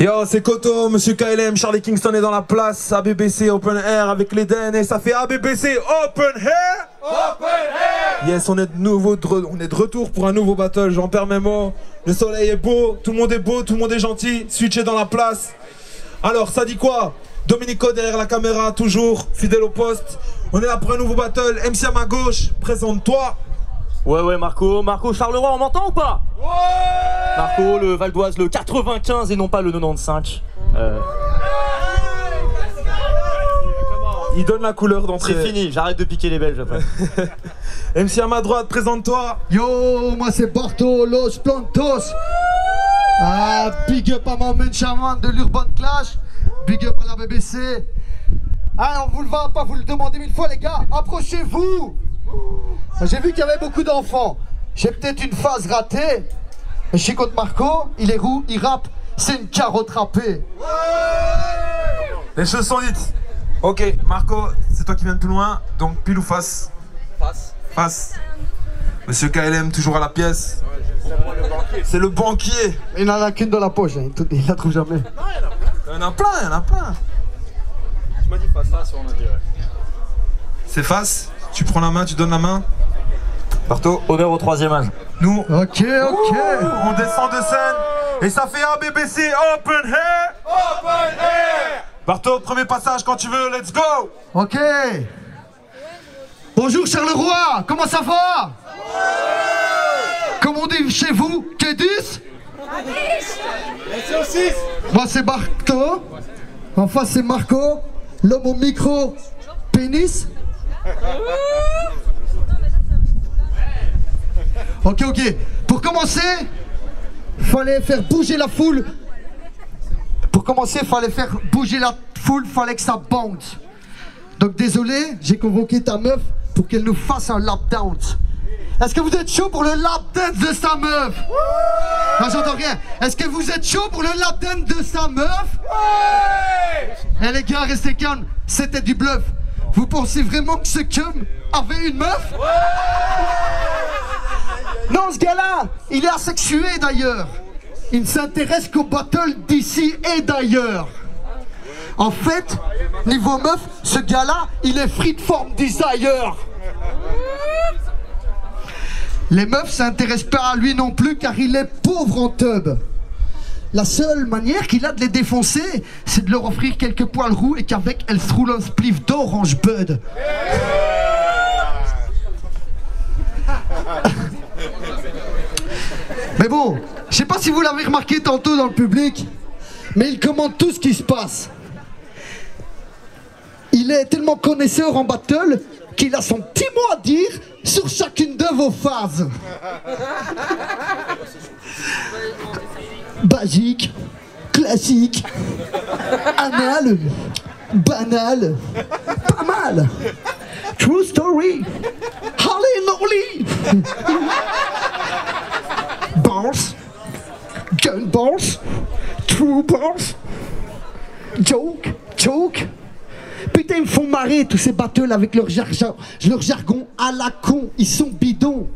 Yo, c'est Koto, Monsieur KLM, Charlie Kingston est dans la place, ABBC Open Air avec l'Eden et ça fait ABBC Open Air. Open Air. Yes, on est de retour pour un nouveau battle, j'en perds mes mots. Le soleil est beau, tout le monde est gentil, Switch est dans la place. Alors, ça dit quoi? Domenico derrière la caméra, toujours fidèle au poste. On est là pour un nouveau battle, MC à ma gauche, présente-toi. Ouais, Marco Charleroi, on m'entend ou pas? Ouais. Marco, le Val d'Oise, le 95 et non pas le 95. Il donne la couleur d'entrée. C'est fini, j'arrête de piquer les Belges après. MC à ma droite, présente-toi. Yo, moi c'est Barto, Los Plantos. Ah, big up à mon Menchaman de l'Urban Clash. Big up à la BBC. Ah, on vous le va pas vous le demander 1000 fois les gars, approchez-vous. J'ai vu qu'il y avait beaucoup d'enfants. J'ai peut-être une phase ratée. Mais je suis contre Marco, il est roux, il rappe, c'est une carotte râpée. Les choses sont dites. Ok, Marco, c'est toi qui viens de plus loin, donc pile ou face? Face. Monsieur KLM, toujours à la pièce. C'est le banquier. Il n'en a qu'une dans la poche, hein. Il la trouve jamais. Il y en a plein. Tu m'as dit face, on a dit. C'est face, tu prends la main, tu donnes la main. Barto. Honneur au troisième âge. Nous, Ok. on descend de scène et ça fait ABBC Open Air. Open Air. Barto, premier passage quand tu veux, let's go. Ok. Bonjour Charleroi, comment ça va? Comment on dit chez vous? K10? Moi c'est Barto. En face c'est Marco. L'homme au micro. Pénis. Ok. Pour commencer, fallait faire bouger la foule. Fallait que ça bounce. Donc désolé, j'ai convoqué ta meuf pour qu'elle nous fasse un lap dance. Est-ce que vous êtes chaud pour le lap dance de sa meuf? Non, j'entends rien. Est-ce que vous êtes chaud pour le lap dance de sa meuf? Eh les gars, restez calmes, c'était du bluff. Vous pensez vraiment que ce cum avait une meuf? Non, ce gars-là, il est asexué d'ailleurs. Il ne s'intéresse qu'au battle d'ici et d'ailleurs. En fait, niveau meuf, ce gars-là, il est freeform desire. Les meufs s'intéressent pas à lui non plus car il est pauvre en tub. La seule manière qu'il a de les défoncer, c'est de leur offrir quelques poils roux et qu'avec elle se roule un spliff d'orange bud. Mais bon, je sais pas si vous l'avez remarqué tantôt dans le public, mais il commande tout ce qui se passe. Il est tellement connaisseur en battle qu'il a son petit mot à dire sur chacune de vos phases. Basique, classique, anal, banal, pas mal. True story, holy moly. Balls, gun balls, true balls, joke. Putain, ils me font marrer tous ces battles avec leur jargon à la con, ils sont bidons.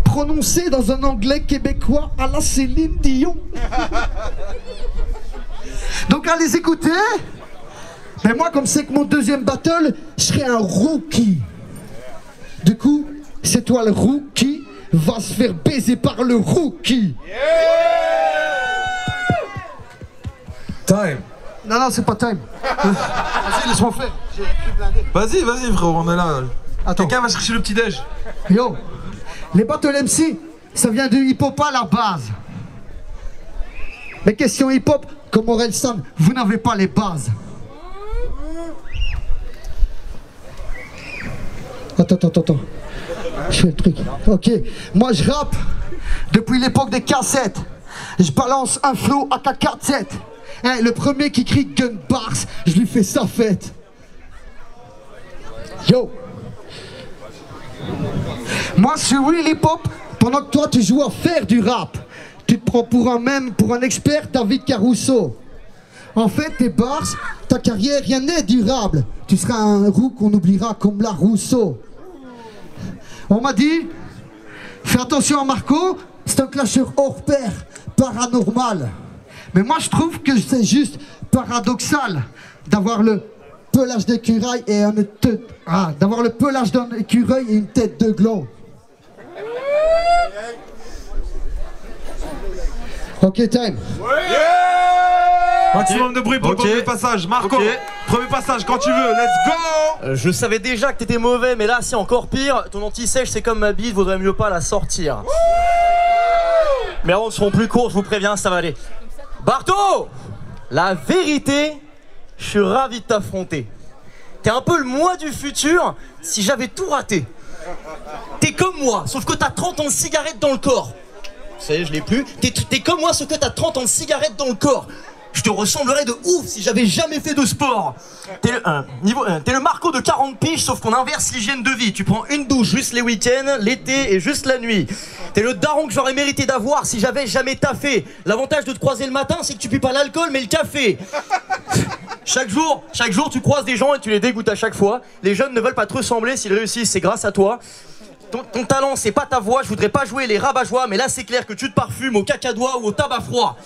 Prononcés dans un anglais québécois à la Céline Dion. Donc à les écouter. Mais moi, comme c'est que mon deuxième battle, je serai un rookie. Du coup, c'est toi le rookie va se faire baiser par le rookie. Time. Non, c'est pas time. Vas-y, laisse-moi faire. J'ai plus blindé. Vas-y frérot, on est là. Attends. Quelqu'un va chercher le petit déj. Yo, les battle MC, ça vient du hip-hop à la base. Les questions hip-hop, comme Orelsan, vous n'avez pas les bases. Attends. Je fais le truc. Ok, moi je rappe depuis l'époque des cassettes. Je balance un flow AK-47. Hey, le premier qui crie gun bars, je lui fais sa fête. Yo. Moi je suis real hip-hop pendant que toi tu joues à faire du rap. Tu te prends pour un expert David Caruso. En fait tes bars, ta carrière rien n'est durable. Tu seras un roux qu'on oubliera comme la Rousseau. On m'a dit, fais attention à Marco, c'est un clasheur hors pair, paranormal. Mais moi je trouve que c'est juste paradoxal d'avoir le pelage d'écureuil et une tête... d'avoir le pelage d'un écureuil et une tête de gland. Ok, time. Maximum de bruit pour le premier passage. Marco, premier passage quand tu veux, let's go. Je savais déjà que t'étais mauvais, mais là c'est encore pire. Ton anti-sèche c'est comme ma bite, vaudrait mieux pas la sortir. Mais on seront plus courts, je vous préviens, ça va aller. Barto, la vérité, je suis ravi de t'affronter. T'es un peu le moi du futur si j'avais tout raté. T'es comme moi, sauf que t'as 30 ans de cigarettes dans le corps. Vous savez, je l'ai plus. T'es comme moi, sauf que t'as 30 ans de cigarettes dans le corps. Je te ressemblerais de ouf si j'avais jamais fait de sport. T'es le Marco de 40 piges, sauf qu'on inverse l'hygiène de vie. Tu prends une douche juste les week-ends, l'été et juste la nuit. T'es le daron que j'aurais mérité d'avoir si j'avais jamais taffé. L'avantage de te croiser le matin, c'est que tu pues pas l'alcool mais le café. Chaque jour, tu croises des gens et tu les dégoûtes à chaque fois. Les jeunes ne veulent pas te ressembler, s'ils réussissent, c'est grâce à toi. Ton talent, c'est pas ta voix, je voudrais pas jouer les rabat-joie, mais là c'est clair que tu te parfumes au cacadois ou au tabac froid.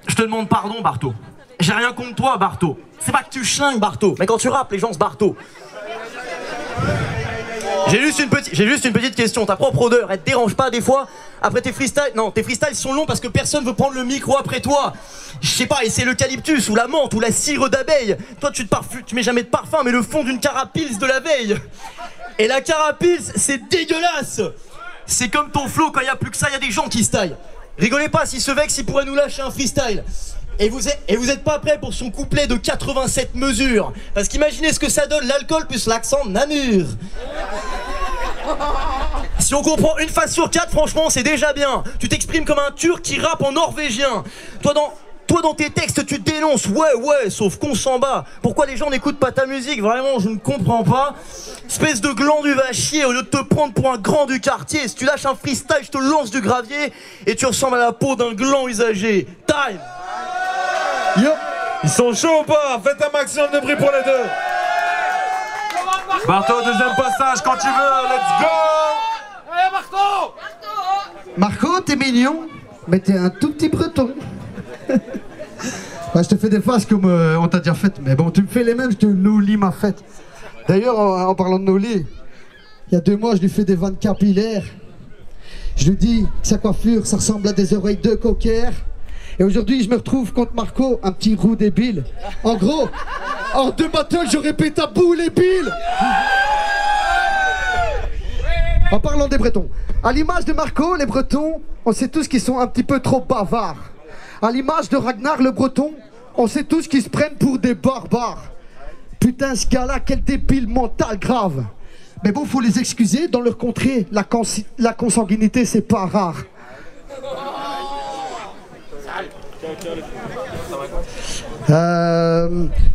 Je te demande pardon, Barto. J'ai rien contre toi, Barto. C'est pas que tu chlingues, Barto, mais quand tu rappes, les gens se Barto. J'ai juste une petite question. Ta propre odeur, elle te dérange pas des fois? Après tes freestyles, non, tes freestyles sont longs parce que personne veut prendre le micro après toi. Je sais pas, et c'est l'eucalyptus ou la menthe ou la cire d'abeille. Toi, tu mets jamais de parfum, mais le fond d'une carapils de la veille. Et la carapils, c'est dégueulasse. C'est comme ton flow, quand il y a plus que ça, il y a des gens qui se taillent. Rigolez pas, si ce vex, il pourrait nous lâcher un freestyle. Et vous êtes pas prêts pour son couplet de 87 mesures. Parce qu'imaginez ce que ça donne, l'alcool plus l'accent Namur. Si on comprend une phrase sur 4, franchement, c'est déjà bien. Tu t'exprimes comme un turc qui rappe en norvégien. Toi, dans tes textes, tu dénonces, ouais, sauf qu'on s'en bat. Pourquoi les gens n'écoutent pas ta musique? Vraiment, je ne comprends pas. Espèce de glandu va chier, au lieu de te prendre pour un grand du quartier. Si tu lâches un freestyle, je te lance du gravier et tu ressembles à la peau d'un gland usagé. Time. Yo. Ils sont chauds ou pas? Faites un maximum de bruit pour les deux. Barto, deuxième passage quand tu veux, let's go. Allez, Marco. Marco, t'es mignon, mais t'es un tout petit breton. Ouais, je te fais des faces comme on t'a déjà fait, mais bon, tu me fais les mêmes que Noli m'a fait. D'ailleurs, en parlant de Noli, il y a 2 mois, je lui fais des vannes capillaires. Je lui dis que sa coiffure, ça ressemble à des oreilles de cocker. Et aujourd'hui, je me retrouve contre Marco, un petit roux débile. En gros, en 2 battles, j'aurais pété à bout les billes. En parlant des Bretons, à l'image de Marco, les Bretons, on sait tous qu'ils sont un petit peu trop bavards. À l'image de Ragnar le Breton, on sait tous qu'ils se prennent pour des barbares. Putain, ce gars-là, quel débile mental grave. Mais bon, faut les excuser, dans leur contrée, la consanguinité, c'est pas rare. Ah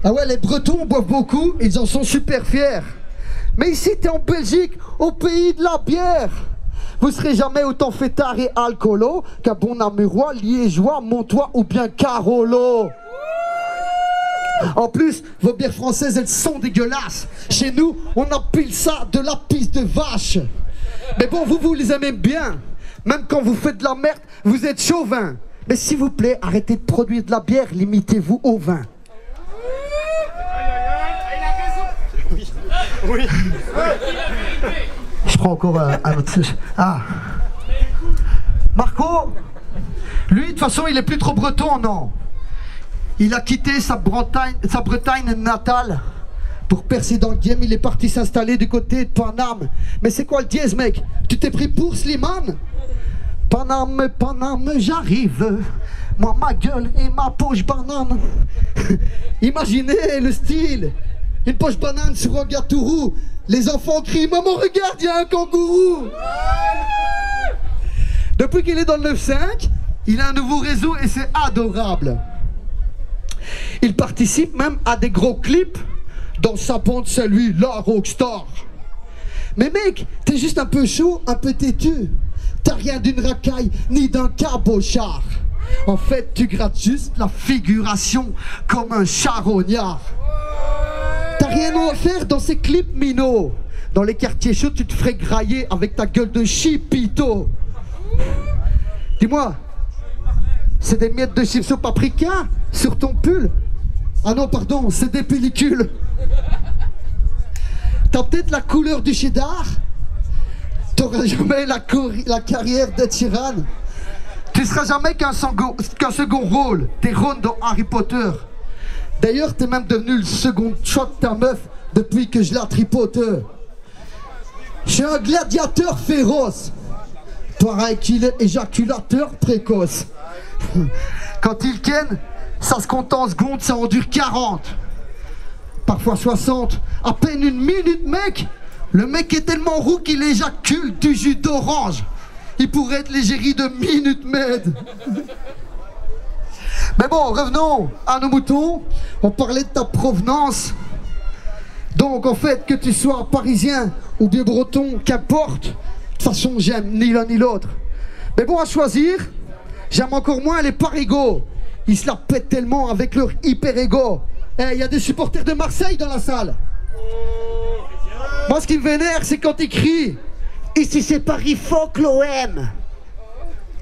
ouais, les Bretons boivent beaucoup, ils en sont super fiers. Mais ici, t'es en Belgique, au pays de la bière. Vous serez jamais autant fêtard et alcoolo qu'un bon Namurois, Liégeois, Montois ou bien Carolo. En plus, vos bières françaises, elles sont dégueulasses. Chez nous, on appelle ça de la pisse de vache. Mais bon, vous les aimez bien. Même quand vous faites de la merde, vous êtes chauvin. Mais s'il vous plaît, arrêtez de produire de la bière, limitez-vous au vin. Oui. Je prends encore un autre... Ah. Marco, lui, de toute façon, il est plus trop breton, non. Il a quitté sa Bretagne natale pour percer dans le game. Il est parti s'installer du côté de Paname. Mais c'est quoi le dièse, mec? Tu t'es pris pour Slimane? Paname, Paname, j'arrive. Moi, ma gueule et ma poche banane. Imaginez le style. Une poche banane sur un gâteau roux. Les enfants crient, maman regarde, il y a un kangourou. Depuis qu'il est dans le 9-5, il a un nouveau réseau et c'est adorable. Il participe même à des gros clips. Dans sa bande, c'est lui, la rockstar. Mais mec, t'es juste un peu chaud, un peu têtu. T'as rien d'une racaille, ni d'un cabochard. En fait, tu grattes juste la figuration comme un charognard. T'as rien à faire dans ces clips minots. Dans les quartiers chauds, tu te ferais grailler avec ta gueule de chipito. Dis-moi, C'est des miettes de chips au paprika sur ton pull. Ah non, pardon, c'est des pellicules. T'as peut-être la couleur du cheddar. T'auras jamais la carrière d'Ed Sheeran. Tu seras jamais qu'un second rôle. T'es Ron dans Harry Potter. D'ailleurs, t'es même devenu le second choix de ta meuf depuis que je la tripote. Je suis un gladiateur féroce. Pareil qu'il est éjaculateur précoce. Quand il ken, ça se compte en secondes, ça en dure 40. Parfois 60. À peine une minute, mec. Le mec est tellement roux qu'il éjacule du jus d'orange. Il pourrait être l'égérie de Minute Maid. Mais bon, revenons à nos moutons. On parlait de ta provenance. Donc, en fait, que tu sois parisien ou bien breton, qu'importe. De toute façon, j'aime ni l'un ni l'autre. Mais bon, à choisir, j'aime encore moins les parigots. Ils se la pètent tellement avec leur hyper-égo. Il y a des supporters de Marseille dans la salle. Moi, ce qui me vénère, c'est quand ils crient « Ici, c'est Paris, fuck l'OM ».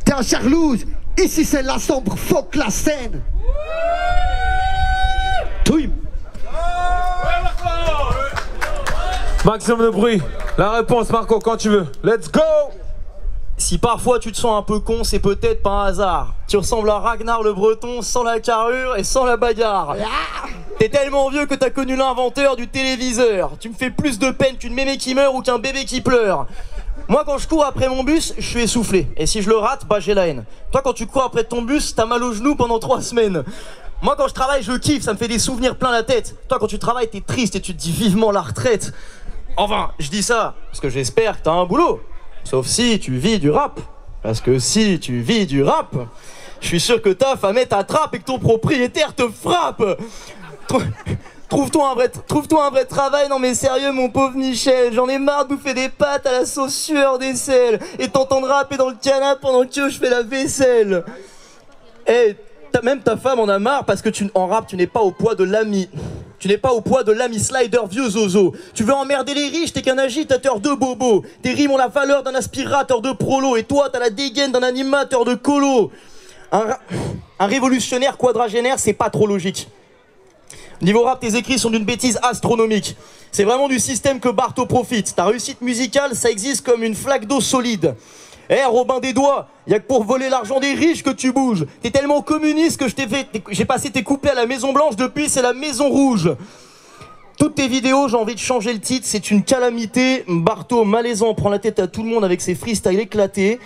T'es à Charlouse. Ici, c'est la Sambre, fuck la Seine. Touille. Maximum de bruit. La réponse, Marco, quand tu veux. Let's go! Si parfois tu te sens un peu con, c'est peut-être pas un hasard. Tu ressembles à Ragnar le Breton sans la carrure et sans la bagarre. T'es tellement vieux que t'as connu l'inventeur du téléviseur. Tu me fais plus de peine qu'une mémé qui meurt ou qu'un bébé qui pleure. Moi quand je cours après mon bus, je suis essoufflé. Et si je le rate, bah j'ai la haine. Toi quand tu cours après ton bus, t'as mal aux genoux pendant 3 semaines. Moi quand je travaille, je kiffe, ça me fait des souvenirs plein la tête. Toi quand tu travailles, t'es triste et tu te dis vivement la retraite. Enfin, je dis ça parce que j'espère que t'as un boulot. Sauf si tu vis du rap. Parce que si tu vis du rap, je suis sûr que ta femme t'attrape et que ton propriétaire te frappe. Trouve-toi un vrai travail. Non mais sérieux mon pauvre Michel, j'en ai marre de bouffer des pâtes à la sauce sueur des sels et t'entendre rapper dans le canapé pendant que je fais la vaisselle. Même ta femme en a marre parce que en rap tu n'es pas au poids de l'ami. Tu n'es pas au poids de l'ami slider vieux zozo. Tu veux emmerder les riches, t'es qu'un agitateur de bobo. Tes rimes ont la valeur d'un aspirateur de prolo. Et toi t'as la dégaine d'un animateur de colo. Un révolutionnaire quadragénaire, c'est pas trop logique. Niveau rap, tes écrits sont d'une bêtise astronomique. C'est vraiment du système que Barto profite. Ta réussite musicale, ça existe comme une flaque d'eau solide. Robin des Doigts, y'a que pour voler l'argent des riches que tu bouges. T'es tellement communiste que j'ai passé tes couplets à la Maison Blanche, depuis c'est la Maison Rouge. Toutes tes vidéos, j'ai envie de changer le titre, c'est une calamité. Barto, malaisant, prend la tête à tout le monde avec ses freestyles éclatés.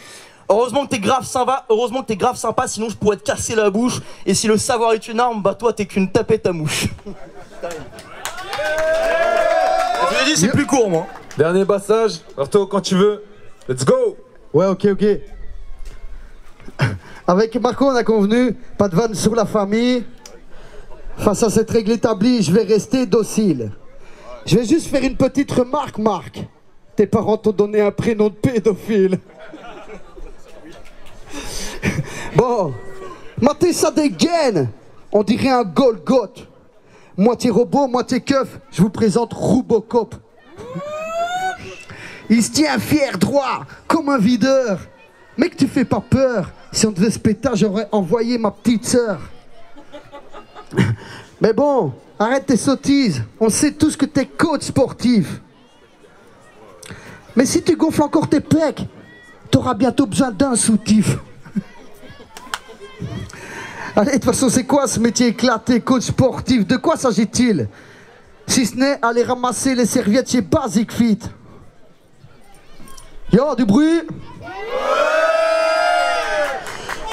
Heureusement que t'es grave sympa, sinon je pourrais te casser la bouche. Et si le savoir est une arme, bah toi t'es qu'une tapette à mouche. Je l'ai dit, c'est plus court moi. Dernier passage, Barto, quand tu veux. Let's go! Ouais, ok. Avec Marco, on a convenu, pas de vanne sur la famille. Face à cette règle établie, je vais rester docile. Je vais juste faire une petite remarque, Marc. Tes parents t'ont donné un prénom de pédophile. Bon, matez ça dégaine. On dirait un Golgoth. Moitié robot, moitié keuf. Je vous présente Robocop. Il se tient fier droit, comme un videur. Mec, tu fais pas peur. Si on devait se péter, j'aurais envoyé ma petite sœur. Mais bon, arrête tes sottises. On sait tous que t'es coach sportif. Mais si tu gonfles encore tes pecs, t'auras bientôt besoin d'un soutif. Allez, de toute façon, c'est quoi ce métier éclaté, coach sportif? De quoi s'agit-il? Si ce n'est aller ramasser les serviettes chez Basic Fit. Yo, du bruit.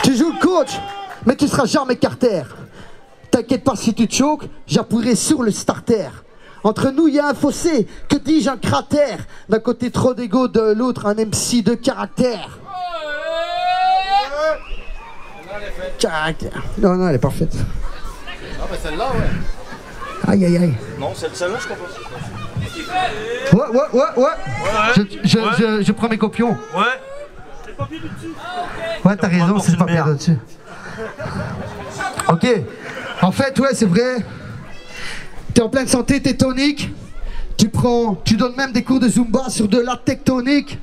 Tu joues le coach, mais tu seras jamais Carter. T'inquiète pas si tu te choques, j'appuierai sur le starter. Entre nous, il y a un fossé, que dis-je, un cratère. D'un côté trop d'ego, de l'autre un MC de caractère. Caractère. Non, elle est parfaite. Ah bah celle-là, ouais. Aïe. Non, celle-là, je comprends. Ouais. Je prends mes copions. Ouais. Ouais, t'as raison, c'est le papier dessus. Ok. En fait, ouais, c'est vrai. T'es en pleine santé, t'es tonique. Tu donnes même des cours de Zumba sur de la tectonique.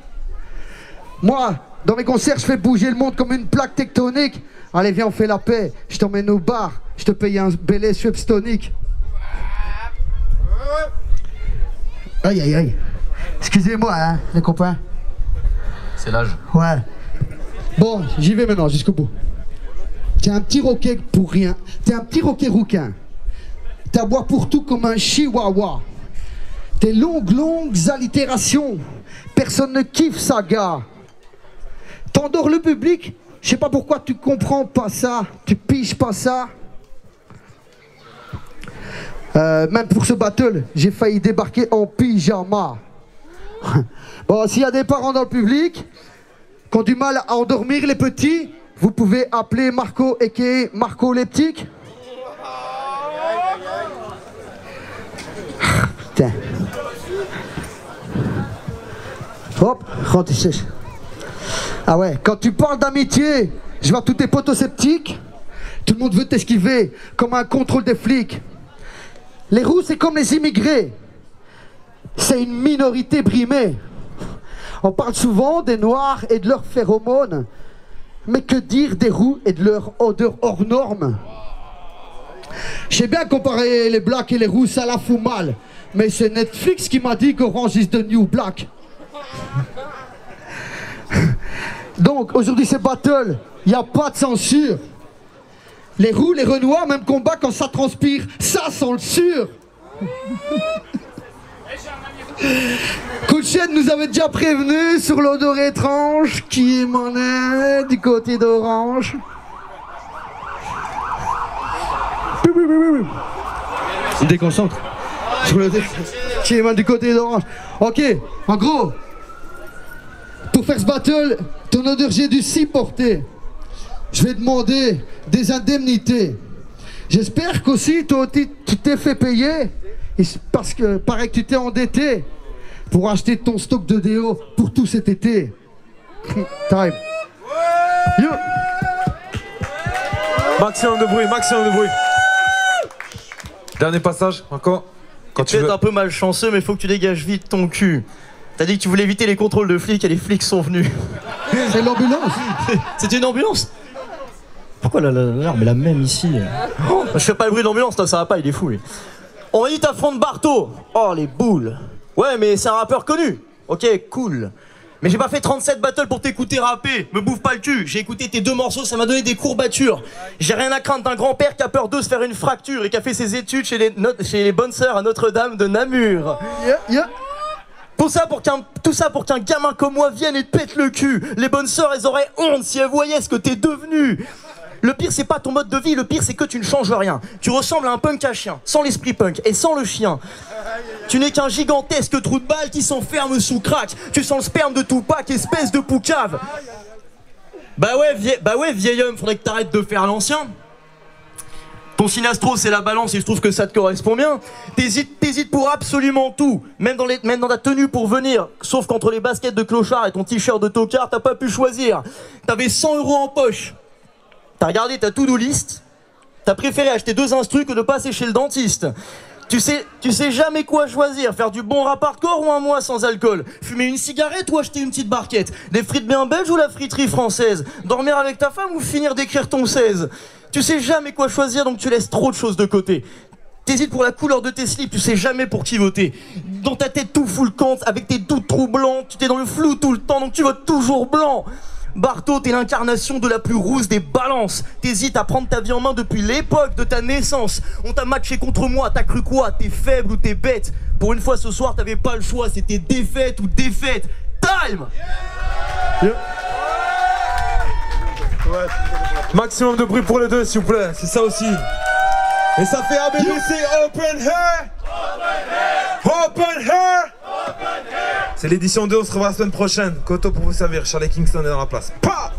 Moi, Dans mes concerts, je fais bouger le monde comme une plaque tectonique. Allez, viens, on fait la paix. Je t'emmène au bar. Je te paye un belay Schweppes tonique. Aïe, aïe, aïe. Excusez-moi, hein, les copains. C'est l'âge. Ouais. Bon, j'y vais maintenant, jusqu'au bout. T'es un petit roquet pour rien. T'es un petit roquet rouquin. T'as boire pour tout comme un chihuahua. Tes longues allitérations. Personne ne kiffe ça, gars. T'endors le public. Je sais pas pourquoi tu comprends pas ça. Tu piges pas ça. Même pour ce battle, j'ai failli débarquer en pyjama. Bon, s'il y a des parents dans le public qui ont du mal à endormir les petits, vous pouvez appeler Marco aka Marco Leptique. Putain. Hop, rentre ici. Ah ouais, quand tu parles d'amitié, je vois tous tes potos sceptiques. Tout le monde veut t'esquiver comme un contrôle des flics. Les roux, c'est comme les immigrés. C'est une minorité brimée. On parle souvent des noirs et de leurs phéromones. Mais que dire des roux et de leur odeur hors norme? Je sais bien comparer les blacks et les roux, ça la fout mal. Mais c'est Netflix qui m'a dit qu'Orange is the new black. Donc, aujourd'hui c'est battle. Il n'y a pas de censure. Les roux, les renois, même combat quand ça transpire. Ça sent le sûr. Kouchen nous avait déjà prévenu sur l'odeur étrange qui émanait du côté d'Orange. Il déconcentre. Sur le qui émane du côté d'Orange. Ok, en gros, pour faire ce battle, ton odeur j'ai dû s'y porter. Je vais demander des indemnités. J'espère qu'aussi toi, tu t'es fait payer. Parce que paraît que tu t'es endetté pour acheter ton stock de déo pour tout cet été. Time. Yo. Maximum de bruit, maximum de bruit. Dernier passage, encore. Quand tu es veux. un peu malchanceux, mais faut que tu dégages vite ton cul. T'as dit que tu voulais éviter les contrôles de flics et les flics sont venus. C'est l'ambulance. C'était une ambulance? Pourquoi l'arme est la même ici? Oh, je fais pas le bruit d'ambulance, ça va pas, il est fou lui. On m'a dit t'affrontes Barto. Oh les boules. Ouais mais c'est un rappeur connu. Ok cool. Mais j'ai pas fait 37 battles pour t'écouter rapper. Me bouffe pas le cul. J'ai écouté tes 2 morceaux, ça m'a donné des courbatures. J'ai rien à craindre d'un grand-père qui a peur de se faire une fracture et qui a fait ses études chez les bonnes sœurs à Notre-Dame de Namur. Tout ça pour qu'un gamin comme moi vienne et te pète le cul. Les bonnes sœurs elles auraient honte si elles voyaient ce que t'es devenu. Le pire c'est pas ton mode de vie, le pire c'est que tu ne changes rien. Tu ressembles à un punk à chien, sans l'esprit punk et sans le chien. Tu n'es qu'un gigantesque trou de balle qui s'enferme sous crack. Tu sens le sperme de Tupac, espèce de poucave. Bah ouais vieil homme, faudrait que t'arrêtes de faire l'ancien. Ton synastro c'est la balance et je trouve que ça te correspond bien. T'hésites pour absolument tout, même dans ta tenue pour venir. Sauf qu'entre les baskets de clochard et ton t-shirt de tocard, t'as pas pu choisir. T'avais 100 € en poche. T'as regardé ta to-do list, t'as préféré acheter 2 instrus que de passer chez le dentiste. Tu sais jamais quoi choisir, faire du bon rap hardcore ou un mois sans alcool. Fumer une cigarette ou acheter une petite barquette. Des frites bien belges ou la friterie française. Dormir avec ta femme ou finir d'écrire ton 16. Tu sais jamais quoi choisir donc tu laisses trop de choses de côté. T'hésites pour la couleur de tes slips, tu sais jamais pour qui voter. Dans ta tête tout full camp, avec tes doutes troublants, tu t'es dans le flou tout le temps donc tu votes toujours blanc. Barto, t'es l'incarnation de la plus rousse des balances. T'hésites à prendre ta vie en main depuis l'époque de ta naissance. On t'a matché contre moi, t'as cru quoi? T'es faible ou t'es bête? Pour une fois ce soir, t'avais pas le choix, c'était défaite ou défaite. Time! Maximum de bruit pour les deux, s'il vous plaît, c'est ça aussi. Et ça fait ABBC Open Air. Open Air. C'est l'édition 2, on se revoit la semaine prochaine. Koto pour vous servir, Charlie Kingston est dans la place. Pa!